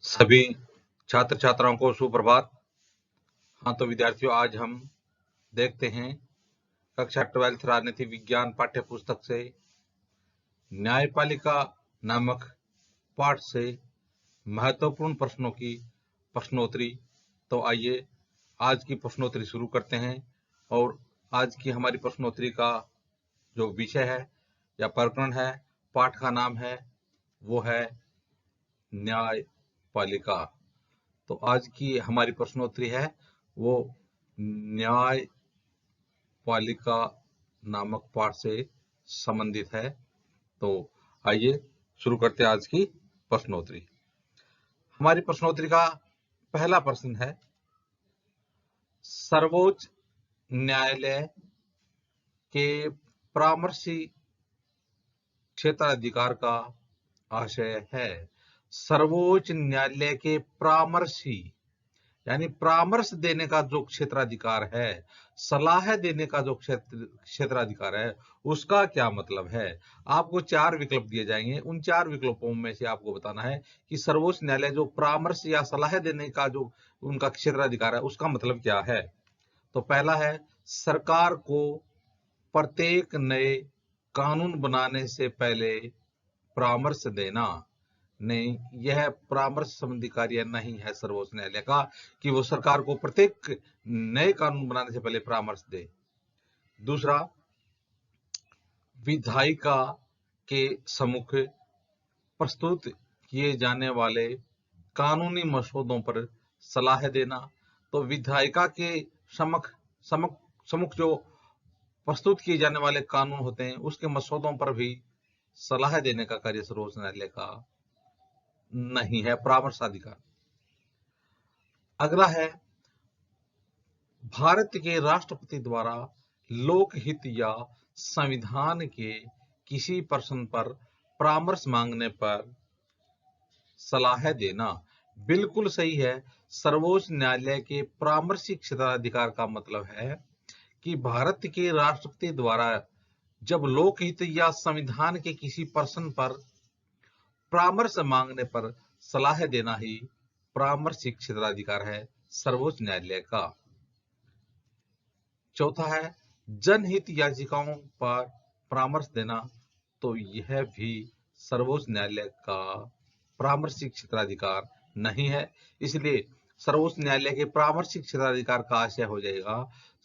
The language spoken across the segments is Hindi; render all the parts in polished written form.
सभी छात्र छात्राओं को सुप्रभात। हाँ तो विद्यार्थियों, आज हम देखते हैं कक्षा 12th राजनीति विज्ञान पाठ्य पुस्तक से न्यायपालिका नामक पाठ से महत्वपूर्ण प्रश्नों की प्रश्नोत्तरी। तो आइए आज की प्रश्नोत्तरी शुरू करते हैं। और आज की हमारी प्रश्नोत्तरी का जो विषय है या प्रकरण है, पाठ का नाम है, वो है न्यायपालिका। तो आज की हमारी प्रश्नोत्तरी है वो न्यायपालिका नामक पाठ से संबंधित है। तो आइए शुरू करते हैं आज की प्रश्नोत्तरी। हमारी प्रश्नोत्तरी का पहला प्रश्न है, सर्वोच्च न्यायालय के परामर्शी क्षेत्राधिकार का आशय है। सर्वोच्च न्यायालय के परामर्शी यानी परामर्श देने का जो क्षेत्राधिकार है, सलाह देने का जो क्षेत्राधिकार है, उसका क्या मतलब है। आपको 4 विकल्प दिए जाएंगे। उन 4 विकल्पों में से आपको बताना है कि सर्वोच्च न्यायालय जो परामर्श या सलाह देने का जो उनका क्षेत्राधिकार है, उसका मतलब क्या है। तो पहला है, सरकार को प्रत्येक नए कानून बनाने से पहले परामर्श देना। नहीं, यह परामर्श संबंधी कार्य नहीं है सर्वोच्च न्यायालय का कि वो सरकार को प्रत्येक नए कानून बनाने से पहले परामर्श दे। दूसरा, विधायिका के सम्मुख प्रस्तुत किए जाने वाले कानूनी मसौदों पर सलाह देना। तो विधायिका के सम्मुख जो प्रस्तुत किए जाने वाले कानून होते हैं, उसके मसौदों पर भी सलाह देने का कार्य सर्वोच्च न्यायालय का नहीं है, परामर्शाधिकार। अगला है, भारत के राष्ट्रपति द्वारा लोकहित या संविधान के किसी प्रश्न पर परामर्श मांगने पर सलाह देना। बिल्कुल सही है। सर्वोच्च न्यायालय के परामर्शी क्षेत्राधिकार का मतलब है कि भारत के राष्ट्रपति द्वारा जब लोकहित या संविधान के किसी प्रश्न पर परामर्श मांगने पर सलाह देना ही परामर्शी क्षेत्राधिकार है सर्वोच्च न्यायालय का। चौथा है, जनहित याचिकाओं पर परामर्श देना। तो यह भी सर्वोच्च न्यायालय का परामर्शी क्षेत्राधिकार नहीं है। इसलिए सर्वोच्च न्यायालय के परामर्शी क्षेत्राधिकार का आशय हो जाएगा,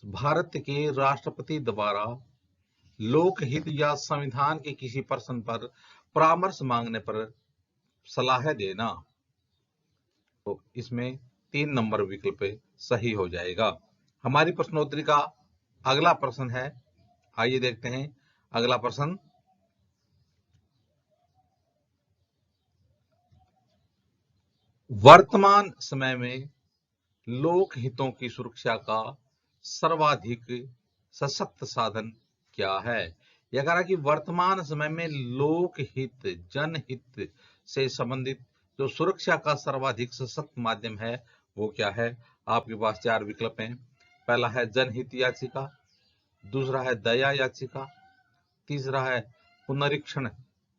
भारत के राष्ट्रपति द्वारा लोकहित या संविधान के किसी प्रश्न पर परामर्श मांगने पर सलाह देना। तो इसमें 3 नंबर विकल्प सही हो जाएगा। हमारी प्रश्नोत्तरी का अगला प्रश्न है, आइए देखते हैं अगला प्रश्न। वर्तमान समय में लोक हितों की सुरक्षा का सर्वाधिक सशक्त साधन क्या है। यह कह रहा कि वर्तमान समय में लोक हित, जनहित से संबंधित जो सुरक्षा का सर्वाधिक सशक्त माध्यम है, वो क्या है। आपके पास 4 विकल्प हैं। पहला है जनहित याचिका, दूसरा है दया याचिका, तीसरा है पुनरीक्षण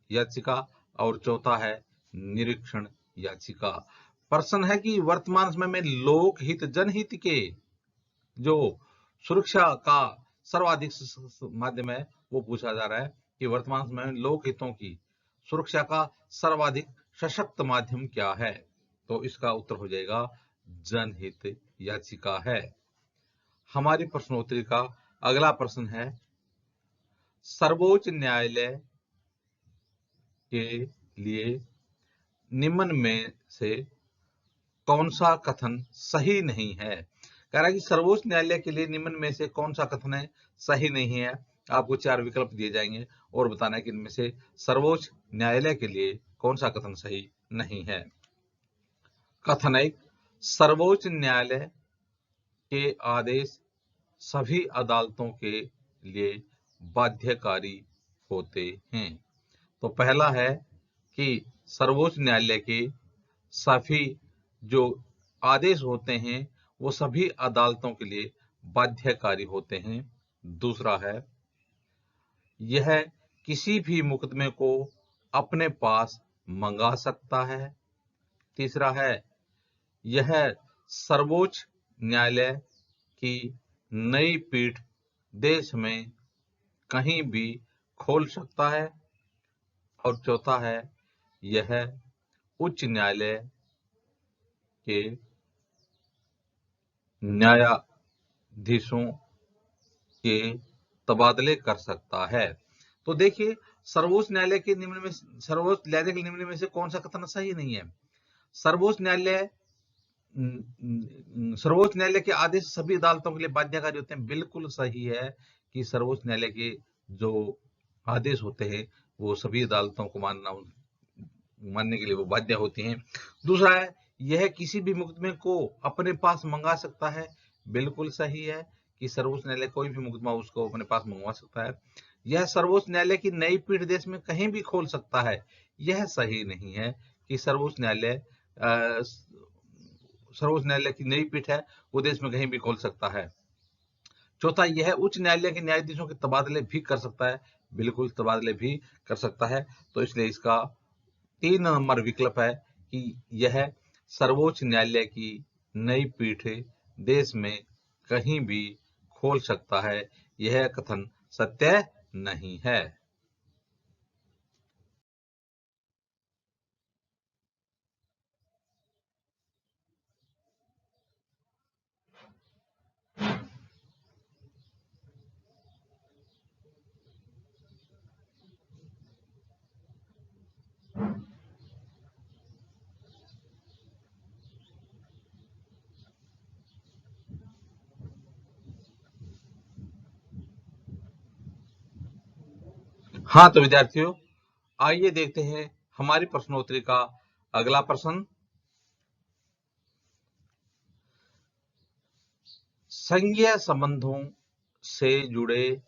याचिका और चौथा है निरीक्षण याचिका। प्रश्न है कि वर्तमान समय में लोकहित, जनहित के जो सुरक्षा का सर्वाधिक माध्यम है, वो पूछा जा रहा है कि वर्तमान समय में लोकहितों की सुरक्षा का सर्वाधिक सशक्त माध्यम क्या है। तो इसका उत्तर हो जाएगा जनहित याचिका है। हमारी प्रश्नोत्तरी का अगला प्रश्न है, सर्वोच्च न्यायालय के लिए निम्न में से कौन सा कथन सही नहीं है। कह रहा है कि सर्वोच्च न्यायालय के लिए निम्न में से कौन सा कथन है सही नहीं है। आपको 4 विकल्प दिए जाएंगे और बताना है कि इनमें से सर्वोच्च न्यायालय के लिए कौन सा कथन सही नहीं है। कथन 1, सर्वोच्च न्यायालय के आदेश सभी अदालतों के लिए बाध्यकारी होते हैं। तो पहला है कि सर्वोच्च न्यायालय के सभी जो आदेश होते हैं वो सभी अदालतों के लिए बाध्यकारी होते हैं। दूसरा है, यह किसी भी मुकदमे को अपने पास मंगा सकता है। तीसरा है यह सर्वोच्च न्यायालय की नई पीठ देश में कहीं भी खोल सकता है। और चौथा है यह उच्च न्यायालय के न्यायाधीशों के तबादले कर सकता है। तो देखिए, सर्वोच्च न्यायालय के निम्न में से कौन सा कथन सही नहीं है? सर्वोच्च न्यायालय के आदेश सभी अदालतों के लिए बाध्यकारी होते हैं। बिल्कुल सही है कि सर्वोच्च न्यायालय के जो आदेश होते हैं वो सभी अदालतों को मानने के लिए वो बाध्य होती हैं। दूसरा है यह किसी भी मुकदमे को अपने पास मंगा सकता है। बिल्कुल सही है कि सर्वोच्च न्यायालय कोई भी मुकदमा उसको अपने पास मंगवा सकता है। यह सर्वोच्च न्यायालय की नई पीठ देश में कहीं भी खोल सकता है। यह सही नहीं है कि सर्वोच्च न्यायालय की नई पीठ है वो देश में कहीं भी खोल सकता है। चौथा, यह उच्च न्यायालय के न्यायाधीशों के तबादले भी कर सकता है। बिल्कुल तबादले भी कर सकता है। तो इसलिए इसका 3 नंबर विकल्प है कि यह सर्वोच्च न्यायालय की नई पीठ देश में कहीं भी खोल सकता है। यह कथन सत्य नहीं है। हाँ तो विद्यार्थियों, आइए देखते हैं हमारी प्रश्नोत्तरी का अगला प्रश्न। संघीय संबंधों से जुड़े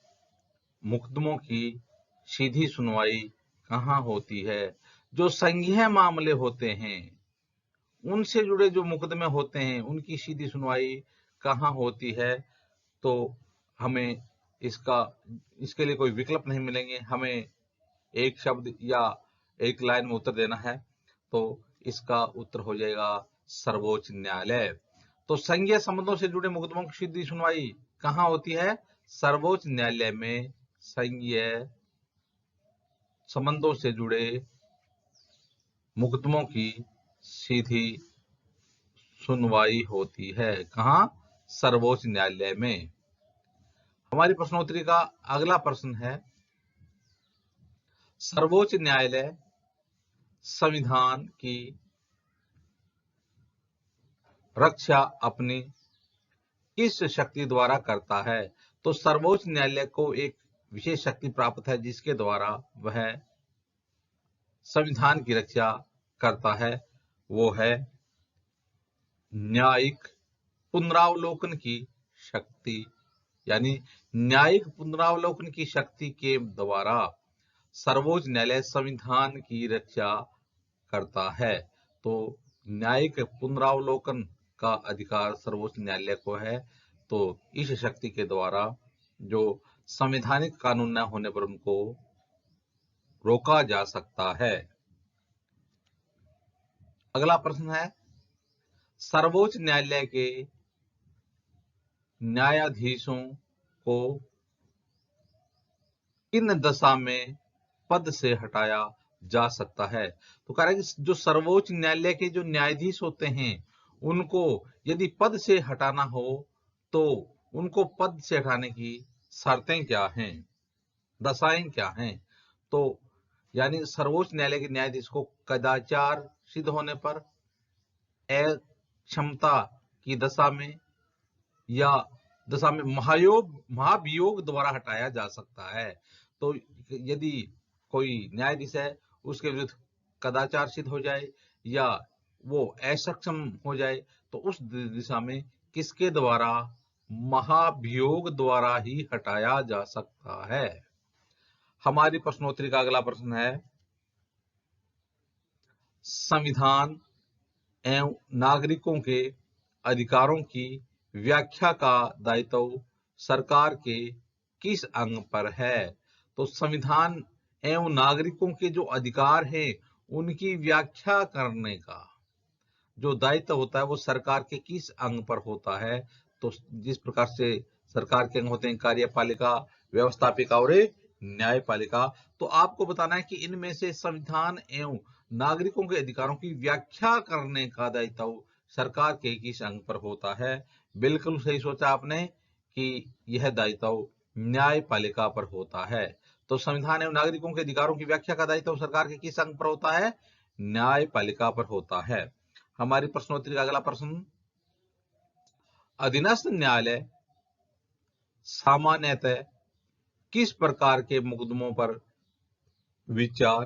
मुकदमों की सीधी सुनवाई कहाँ होती है? जो संघीय मामले होते हैं उनसे जुड़े जो मुकदमे होते हैं उनकी सीधी सुनवाई कहाँ होती है? तो हमें इसके लिए कोई विकल्प नहीं मिलेंगे। हमें एक शब्द या एक लाइन में उत्तर देना है। तो इसका उत्तर हो जाएगा सर्वोच्च न्यायालय। तो संघीय संबंधों से जुड़े मुकदमों की सीधी सुनवाई कहाँ होती है? सर्वोच्च न्यायालय में संघीय संबंधों से जुड़े मुकदमों की सीधी सुनवाई होती है। कहाँ? सर्वोच्च न्यायालय में। हमारी प्रश्नोत्तरी का अगला प्रश्न है, सर्वोच्च न्यायालय संविधान की रक्षा अपनी किस शक्ति द्वारा करता है? तो सर्वोच्च न्यायालय को एक विशेष शक्ति प्राप्त है जिसके द्वारा वह संविधान की रक्षा करता है। वो है न्यायिक पुनरावलोकन की शक्ति। यानी न्यायिक पुनरावलोकन की शक्ति के द्वारा सर्वोच्च न्यायालय संविधान की रक्षा करता है। तो न्यायिक पुनरावलोकन का अधिकार सर्वोच्च न्यायालय को है। तो इस शक्ति के द्वारा जो संवैधानिक कानून न होने पर उनको रोका जा सकता है। अगला प्रश्न है, सर्वोच्च न्यायालय के न्यायाधीशों को किन दशा में पद से हटाया जा सकता है? तो कह रहा है कि जो सर्वोच्च न्यायालय के जो न्यायाधीश होते हैं उनको यदि पद से हटाना हो तो उनको पद से हटाने की शर्तें क्या हैं, दशाएं क्या हैं? तो यानी सर्वोच्च न्यायालय के न्यायाधीश को कदाचार सिद्ध होने पर, अक्षमता की दशा में या दशा में महाभियोग द्वारा हटाया जा सकता है। तो यदि कोई न्यायाधीश है उसके विरुद्ध कदाचार सिद्ध हो जाए या वो असक्षम हो जाए तो उस दिशा में किसके द्वारा? महाभियोग द्वारा ही हटाया जा सकता है। हमारी प्रश्नोत्तरी का अगला प्रश्न है, संविधान एवं नागरिकों के अधिकारों की व्याख्या का दायित्व सरकार के किस अंग पर है? तो संविधान एवं नागरिकों के जो अधिकार हैं उनकी व्याख्या करने का जो दायित्व होता है वो सरकार के किस अंग पर होता है? तो जिस प्रकार से सरकार के अंग होते हैं कार्यपालिका, व्यवस्थापिका और न्यायपालिका, तो आपको बताना है कि इनमें से संविधान एवं नागरिकों के अधिकारों की व्याख्या करने का दायित्व सरकार के किस अंग पर होता है? बिल्कुल सही सोचा आपने कि यह दायित्व न्यायपालिका पर होता है। तो संविधान एवं नागरिकों के अधिकारों की व्याख्या का दायित्व सरकार के किस अंग पर होता है? न्यायपालिका पर होता है। हमारी प्रश्नोत्तरी का अगला प्रश्न, अधीनस्थ न्यायालय सामान्यतः किस प्रकार के मुकदमों पर विचार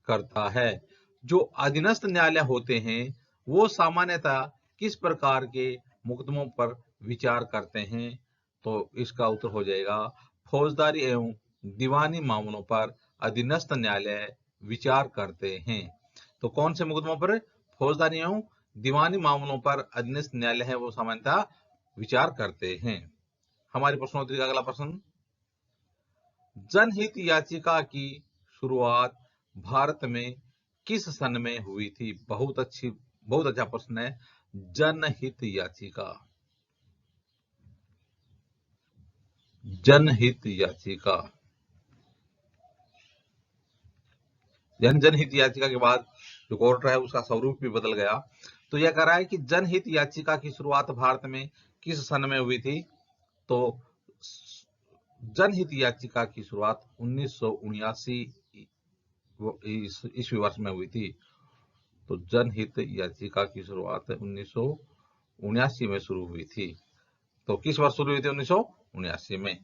करता है? जो अधीनस्थ न्यायालय होते हैं वो सामान्यतः किस प्रकार के मुकदमों पर विचार करते हैं? तो इसका उत्तर हो जाएगा फौजदारी एवं दीवानी मामलों पर अधीनस्थ न्यायालय विचार करते हैं। तो कौन से मुकदमों पर? फौजदारी एवं दीवानी मामलों पर अधीनस्थ न्यायालय है वो सामान्यतः विचार करते हैं। हमारी प्रश्नोत्तरी का अगला प्रश्न, जनहित याचिका की शुरुआत भारत में किस सन में हुई थी? बहुत अच्छा प्रश्न है। जनहित याचिका, जनहित याचिका, जनहित याचिका के बाद जो कोर्ट है उसका स्वरूप भी बदल गया। तो यह कह रहा है कि जनहित याचिका की शुरुआत भारत में किस सन में हुई थी? तो जनहित याचिका की शुरुआत 1979 ईस्वी वर्ष में हुई थी। तो जनहित याचिका की शुरुआत 1979 में शुरू हुई थी। तो किस वर्ष शुरू हुई थी? 1979 में।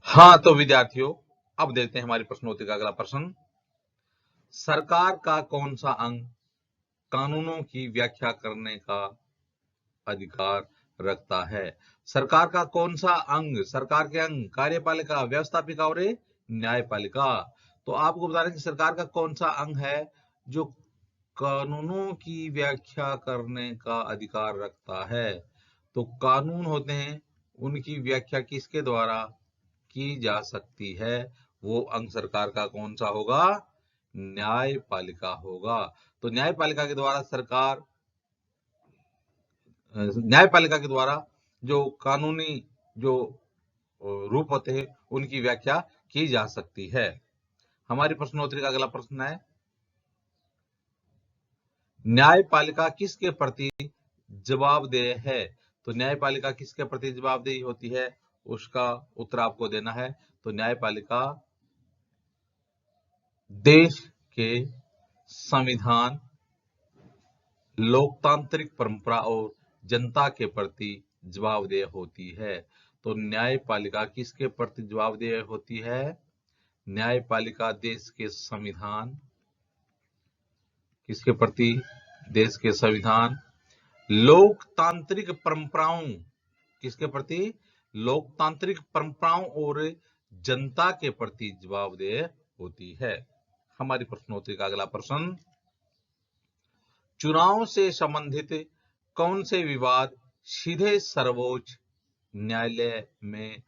हाँ तो विद्यार्थियों, अब देखते हैं हमारी प्रश्नोत्तरी का अगला प्रश्न, सरकार का कौन सा अंग कानूनों की व्याख्या करने का अधिकार रखता है? सरकार का कौन सा अंग, सरकार के अंग कार्यपालिका, व्यवस्थापिका और न्यायपालिका। तो आपको बता रहे कि सरकार का कौन सा अंग है जो कानूनों की व्याख्या करने का अधिकार रखता है? तो कानून होते हैं उनकी व्याख्या किसके द्वारा की जा सकती है? वो अंग सरकार का कौन सा होगा? न्यायपालिका होगा। तो न्यायपालिका के द्वारा सरकार, न्यायपालिका के द्वारा जो कानूनी जो रूप होते हैं उनकी व्याख्या की जा सकती है। हमारी प्रश्नोत्तरी का अगला प्रश्न है, न्यायपालिका किसके प्रति जवाबदेह है? तो न्यायपालिका किसके प्रति जवाबदेही होती है उसका उत्तर आपको देना है। तो न्यायपालिका देश के संविधान, लोकतांत्रिक परंपरा और जनता के प्रति जवाबदेह होती है। तो न्यायपालिका किसके प्रति जवाबदेह होती है? न्यायपालिका देश के संविधान, किसके प्रति? देश के संविधान, लोकतांत्रिक परंपराओं, किसके प्रति? लोकतांत्रिक परंपराओं और जनता के प्रति जवाबदेह होती है। हमारी प्रश्नोत्तरी का अगला प्रश्न, चुनाव से संबंधित कौन से विवाद सीधे सर्वोच्च न्यायालय में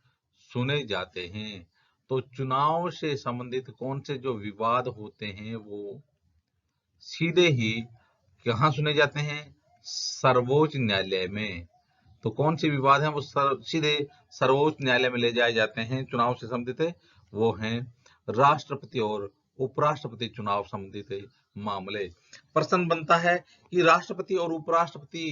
सुने जाते हैं? तो चुनाव से संबंधित कौन से जो विवाद होते हैं वो सीधे ही कहाँ सुने जाते हैं? सर्वोच्च न्यायालय में। तो कौन से विवाद हैं वो सीधे सर्वोच्च न्यायालय में ले जाए जाते हैं चुनाव से संबंधित? वो हैं राष्ट्रपति और उपराष्ट्रपति चुनाव संबंधित मामले। प्रश्न बनता है कि राष्ट्रपति और उपराष्ट्रपति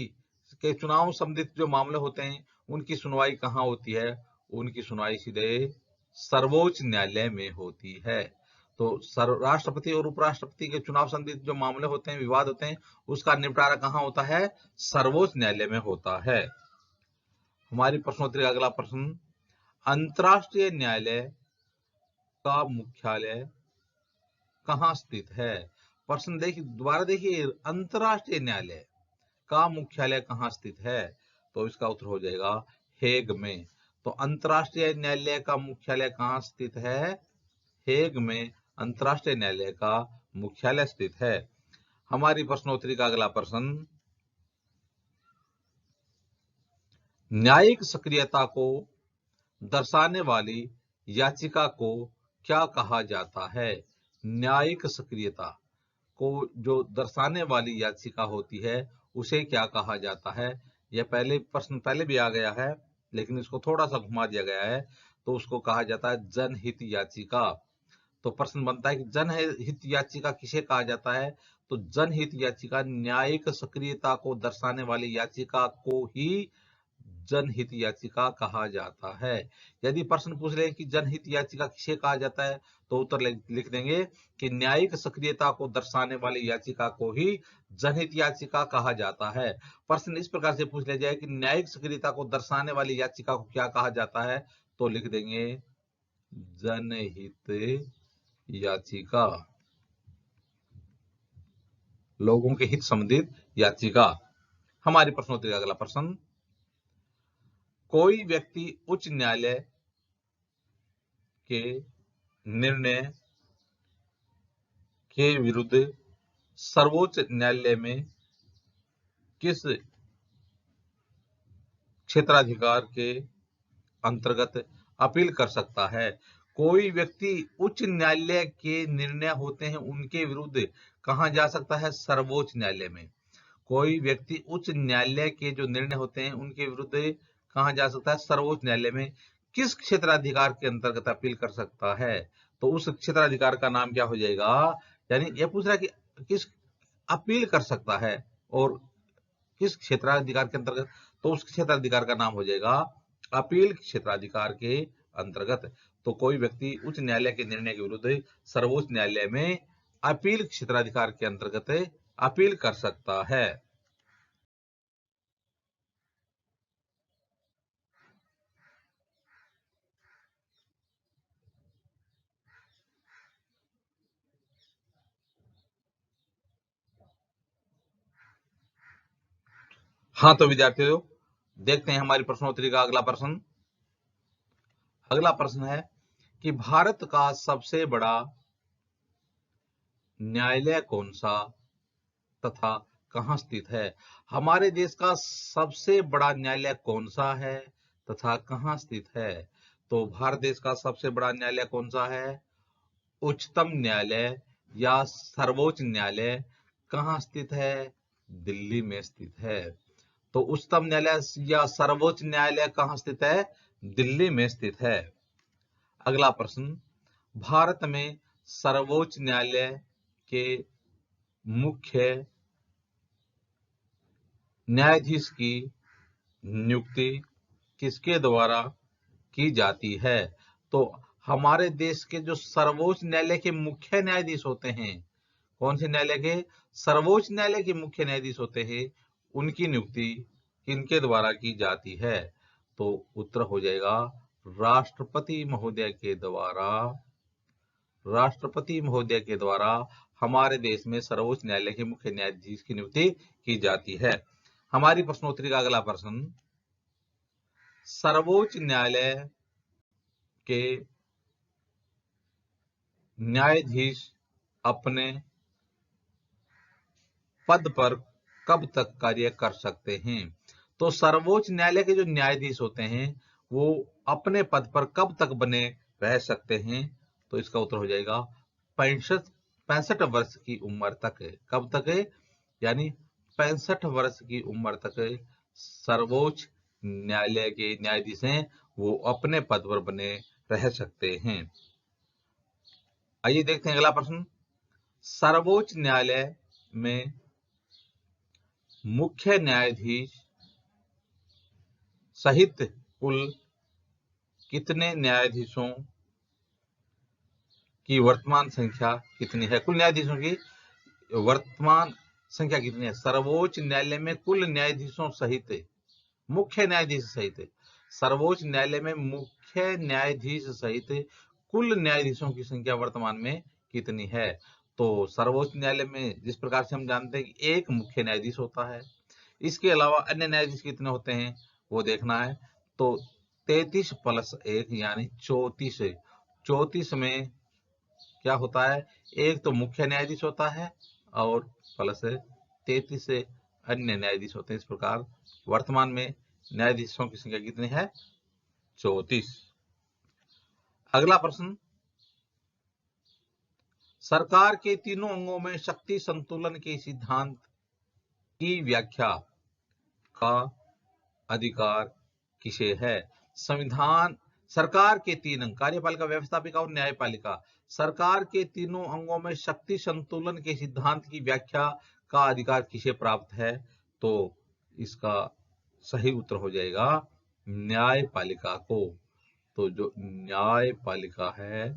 के चुनाव संबंधित जो मामले होते हैं उनकी सुनवाई कहाँ होती है? उनकी सुनवाई सीधे सर्वोच्च न्यायालय में होती है। तो राष्ट्रपति और उपराष्ट्रपति के चुनाव संबंधित जो मामले होते हैं, विवाद होते हैं, उसका निपटारा कहाँ होता है? सर्वोच्च न्यायालय में होता है। हमारी प्रश्नोत्तरी का अगला प्रश्न, अंतर्राष्ट्रीय न्यायालय का मुख्यालय कहाँ स्थित है? प्रश्न देखिए, दोबारा देखिए, अंतर्राष्ट्रीय न्यायालय का मुख्यालय कहाँ स्थित है? तो इसका उत्तर हो जाएगा हेग में। तो अंतर्राष्ट्रीय न्यायालय का मुख्यालय कहाँ स्थित है? हेग में अंतर्राष्ट्रीय न्यायालय का मुख्यालय स्थित है। हमारी प्रश्नोत्तरी का अगला प्रश्न, न्यायिक सक्रियता को दर्शाने वाली याचिका को क्या कहा जाता है? न्यायिक सक्रियता को जो दर्शाने वाली याचिका होती है उसे क्या कहा जाता है? यह पहले प्रश्न पहले भी आ गया है, लेकिन इसको थोड़ा सा घुमा दिया गया है, तो उसको कहा जाता है जनहित याचिका। तो प्रश्न बनता है कि जनहित याचिका किसे कहा जाता है? तो जनहित याचिका न्यायिक सक्रियता को दर्शाने वाली याचिका को ही जनहित याचिका कहा जाता है। यदि प्रश्न पूछ ले कि जनहित याचिका किसे कहा जाता है, तो उत्तर लिख देंगे कि न्यायिक सक्रियता को दर्शाने वाली याचिका को ही जनहित याचिका कहा जाता है। प्रश्न इस प्रकार से पूछ लिया जाए कि न्यायिक सक्रियता को दर्शाने वाली याचिका को क्या कहा जाता है, तो लिख देंगे जनहित याचिका, लोगों के हित संबंधित याचिका। हमारी प्रश्नोत्तरी का अगला प्रश्न, कोई व्यक्ति उच्च न्यायालय के निर्णय के विरुद्ध सर्वोच्च न्यायालय में किस क्षेत्राधिकार के अंतर्गत अपील कर सकता है? कोई व्यक्ति उच्च न्यायालय के निर्णय होते हैं उनके विरुद्ध कहां जा सकता है? सर्वोच्च न्यायालय में। कोई व्यक्ति उच्च न्यायालय के जो निर्णय होते हैं उनके विरुद्ध कहां जा सकता है? सर्वोच्च न्यायालय में। किस क्षेत्राधिकार के अंतर्गत अपील कर सकता है? तो उस क्षेत्राधिकार का नाम क्या हो जाएगा? यानी यह पूछ रहा है कि किस अपील कर सकता है और किस क्षेत्राधिकार के अंतर्गत, तो उस क्षेत्राधिकार का नाम हो जाएगा अपील क्षेत्राधिकार के अंतर्गत। तो कोई व्यक्ति उच्च न्यायालय के निर्णय के विरुद्ध सर्वोच्च न्यायालय में अपील क्षेत्राधिकार के अंतर्गत अपील कर सकता है। हाँ तो विद्यार्थियों, देखते हैं हमारी प्रश्नोत्तरी का अगला प्रश्न। अगला प्रश्न है कि भारत का सबसे बड़ा न्यायालय कौन सा तथा कहां स्थित है? हमारे देश का सबसे बड़ा न्यायालय कौन सा है तथा कहां स्थित है? तो भारत देश का सबसे बड़ा न्यायालय कौन सा है? उच्चतम न्यायालय या सर्वोच्च न्यायालय कहां स्थित है? दिल्ली में स्थित है। तो उच्चतम न्यायालय या सर्वोच्च न्यायालय कहां स्थित है? दिल्ली में स्थित है। अगला प्रश्न, भारत में सर्वोच्च न्यायालय के मुख्य न्यायाधीश की नियुक्ति किसके द्वारा की जाती है? तो हमारे देश के जो सर्वोच्च न्यायालय के मुख्य न्यायाधीश होते हैं, कौन से न्यायालय के? सर्वोच्च न्यायालय के मुख्य न्यायाधीश होते हैं, उनकी नियुक्ति किनके द्वारा की जाती है? तो उत्तर हो जाएगा राष्ट्रपति महोदय के द्वारा। राष्ट्रपति महोदय के द्वारा हमारे देश में सर्वोच्च न्यायालय के मुख्य न्यायाधीश की नियुक्ति की जाती है। हमारी प्रश्नोत्तरी का अगला प्रश्न, सर्वोच्च न्यायालय के न्यायाधीश अपने पद पर कब तक कार्य कर सकते हैं? तो सर्वोच्च न्यायालय के जो न्यायाधीश होते हैं वो अपने पद पर कब तक बने रह सकते हैं? तो इसका उत्तर हो जाएगा 65 वर्ष की उम्र तक। कब तक? यानी 65 वर्ष की उम्र तक सर्वोच्च न्यायालय के न्यायाधीश हैं वो अपने पद पर बने रह सकते हैं। आइए देखते हैं अगला प्रश्न, सर्वोच्च न्यायालय में मुख्य न्यायाधीश सहित कुल कितने न्यायाधीशों की वर्तमान संख्या कितनी है? कुल न्यायाधीशों की वर्तमान संख्या कितनी है? सर्वोच्च न्यायालय में कुल न्यायाधीशों सहित, मुख्य न्यायाधीश सहित, सर्वोच्च न्यायालय में मुख्य न्यायाधीश सहित कुल न्यायाधीशों की संख्या वर्तमान में कितनी है? तो सर्वोच्च न्यायालय में जिस प्रकार से हम जानते हैं कि एक मुख्य न्यायाधीश होता है, इसके अलावा अन्य न्यायाधीश कितने होते हैं वो देखना है। तो 33 + 1 यानी 34 में क्या होता है? एक तो मुख्य न्यायाधीश होता है और प्लस 33 से अन्य न्यायाधीश होते हैं। इस प्रकार वर्तमान में न्यायाधीशों की संख्या कितनी है? 34। अगला प्रश्न, सरकार के तीनों अंगों में शक्ति संतुलन के सिद्धांत की व्याख्या का अधिकार किसे है? संविधान, सरकार के तीन अंग, कार्यपालिका, व्यवस्थापिका और न्यायपालिका, सरकार के तीनों अंगों में शक्ति संतुलन के सिद्धांत की व्याख्या का अधिकार किसे प्राप्त है? तो इसका सही उत्तर हो जाएगा न्यायपालिका को। तो जो न्यायपालिका है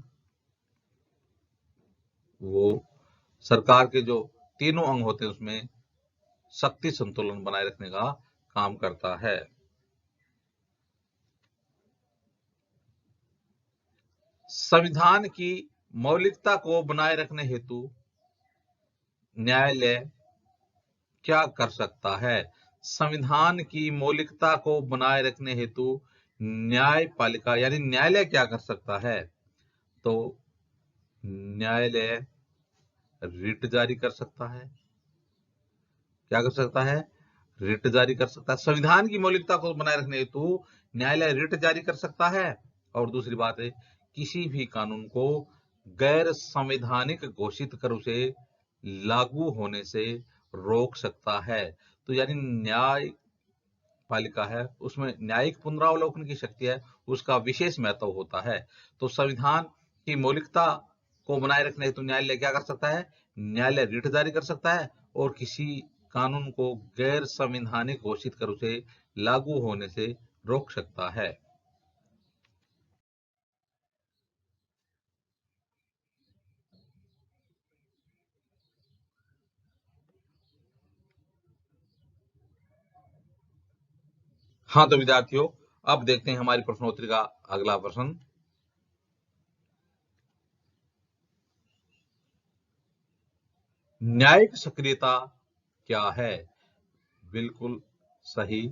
वो सरकार के जो तीनों अंग होते हैं उसमें शक्ति संतुलन बनाए रखने का काम करता है। संविधान की मौलिकता को बनाए रखने हेतु न्यायालय क्या कर सकता है? संविधान की मौलिकता को बनाए रखने हेतु न्यायपालिका यानी न्यायालय क्या कर सकता है? तो न्यायालय रिट जारी कर सकता है। क्या कर सकता है? रिट जारी कर सकता है। संविधान की मौलिकता को बनाए रखने हेतु न्यायालय रिट जारी कर सकता है। और दूसरी बात है, किसी भी कानून को गैर संवैधानिक घोषित कर उसे लागू होने से रोक सकता है। तो यानी न्यायपालिका है उसमें न्यायिक पुनरावलोकन की शक्ति है, उसका विशेष महत्व होता है। तो संविधान की मौलिकता को बनाए रखने हेतु न्यायालय क्या कर सकता है? न्यायालय रिट जारी कर सकता है और किसी कानून को गैर संवैधानिक घोषित कर उसे लागू होने से रोक सकता है। हाँ तो विद्यार्थियों, अब देखते हैं हमारी प्रश्नोत्तरी का अगला प्रश्न। न्यायिक सक्रियता क्या है? बिल्कुल सही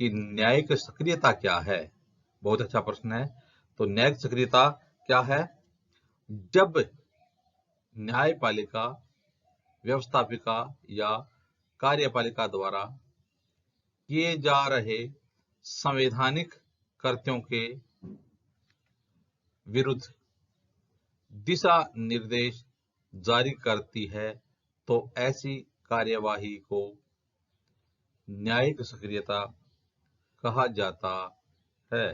कि न्यायिक सक्रियता क्या है। बहुत अच्छा प्रश्न है। तो न्यायिक सक्रियता क्या है? जब न्यायपालिका, व्यवस्थापिका या कार्यपालिका द्वारा किए जा रहे संवैधानिक कृत्यों के विरुद्ध दिशा निर्देश जारी करती है तो ऐसी कार्यवाही को न्यायिक सक्रियता कहा जाता है।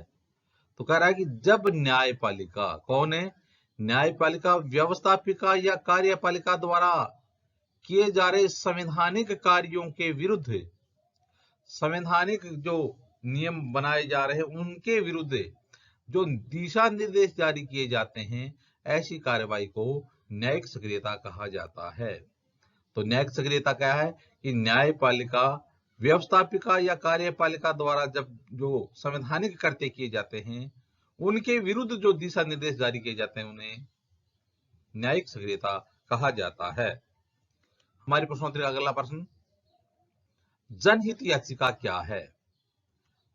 तो कह रहा है कि जब न्यायपालिका, कौन है? न्यायपालिका, व्यवस्थापिका या कार्यपालिका द्वारा किए जा रहे संवैधानिक कार्यों के विरुद्ध, संवैधानिक जो नियम बनाए जा रहे हैं उनके विरुद्ध जो दिशा निर्देश जारी किए जाते हैं, ऐसी कार्रवाई को न्यायिक सक्रियता कहा जाता है। तो न्यायिक सक्रियता क्या है कि न्यायपालिका, व्यवस्थापिका या कार्यपालिका द्वारा जब जो संवैधानिक कृत्य किए जाते हैं उनके विरुद्ध जो दिशा निर्देश जारी किए जाते हैं उन्हें न्यायिक सक्रियता कहा जाता है। हमारी प्रश्नोत्तरी का अगला प्रश्न, जनहित याचिका क्या है?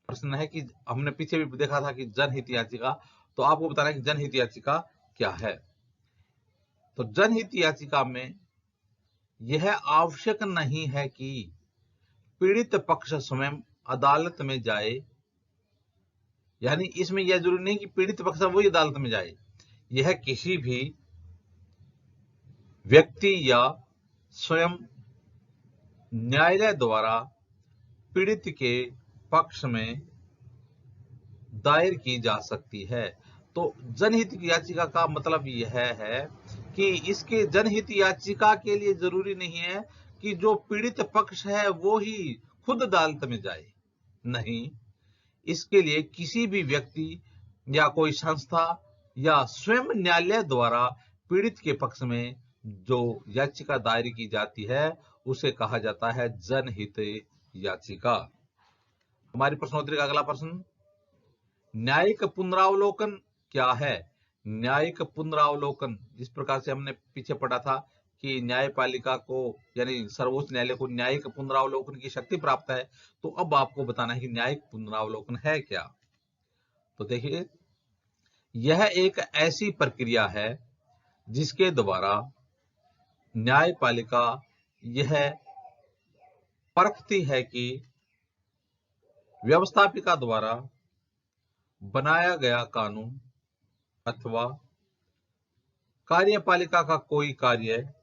प्रश्न है कि हमने पीछे भी देखा था कि जनहित याचिका, तो आपको बताना है कि जनहित याचिका क्या है। तो जनहित याचिका में यह आवश्यक नहीं है कि पीड़ित पक्ष स्वयं अदालत में जाए, यानी इसमें यह जरूरी नहीं कि पीड़ित पक्ष वही अदालत में जाए। यह किसी भी व्यक्ति या स्वयं न्यायालय द्वारा पीड़ित के पक्ष में दायर की जा सकती है। तो जनहित याचिका का मतलब यह है कि इसके जनहित याचिका के लिए जरूरी नहीं है कि जो पीड़ित पक्ष है वो ही खुद अदालत में जाए। नहीं, इसके लिए किसी भी व्यक्ति या कोई संस्था या स्वयं न्यायालय द्वारा पीड़ित के पक्ष में जो याचिका दायर की जाती है उसे कहा जाता है जनहित याचिका। हमारी प्रश्नोत्तरी का अगला प्रश्न, न्यायिक पुनरावलोकन क्या है? न्यायिक पुनरावलोकन, जिस प्रकार से हमने पीछे पढ़ा था कि न्यायपालिका को यानी सर्वोच्च न्यायालय को न्यायिक पुनरावलोकन की शक्ति प्राप्त है, तो अब आपको बताना है कि न्यायिक पुनरावलोकन है क्या। तो देखिए, यह एक ऐसी प्रक्रिया है जिसके द्वारा न्यायपालिका, यह परखती है कि व्यवस्थापिका द्वारा बनाया गया कानून अथवा कार्यपालिका का कोई कार्य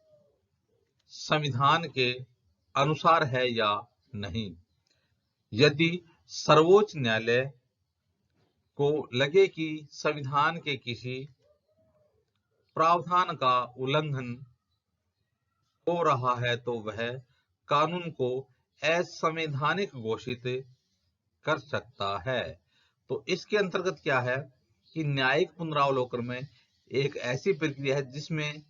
संविधान के अनुसार है या नहीं। यदि सर्वोच्च न्यायालय को लगे कि संविधान के किसी प्रावधान का उल्लंघन हो रहा है तो वह कानून को असंवैधानिक घोषित कर सकता है। तो इसके अंतर्गत क्या है कि न्यायिक पुनरावलोकन में एक ऐसी प्रक्रिया है जिसमें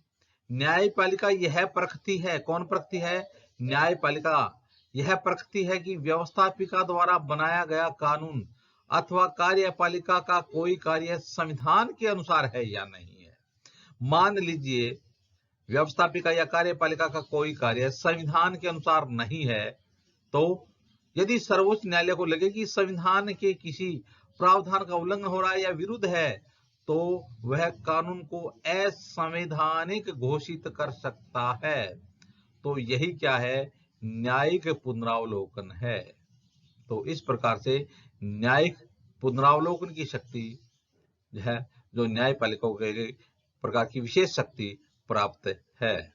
न्यायपालिका यह परखती है, कौन परखती है? न्यायपालिका यह परखती है कि व्यवस्थापिका द्वारा बनाया गया कानून अथवा कार्यपालिका का कोई कार्य संविधान के अनुसार है या नहीं है। मान लीजिए व्यवस्थापिका या कार्यपालिका का कोई कार्य संविधान के अनुसार नहीं है, तो यदि सर्वोच्च न्यायालय को लगे कि संविधान के किसी प्रावधान का उल्लंघन हो रहा है या विरुद्ध है, तो वह कानून को असंवैधानिक घोषित कर सकता है। तो यही क्या है? न्यायिक पुनरावलोकन है। तो इस प्रकार से न्यायिक पुनरावलोकन की शक्ति है जो न्यायपालिका को प्रकार की विशेष शक्ति प्राप्त है।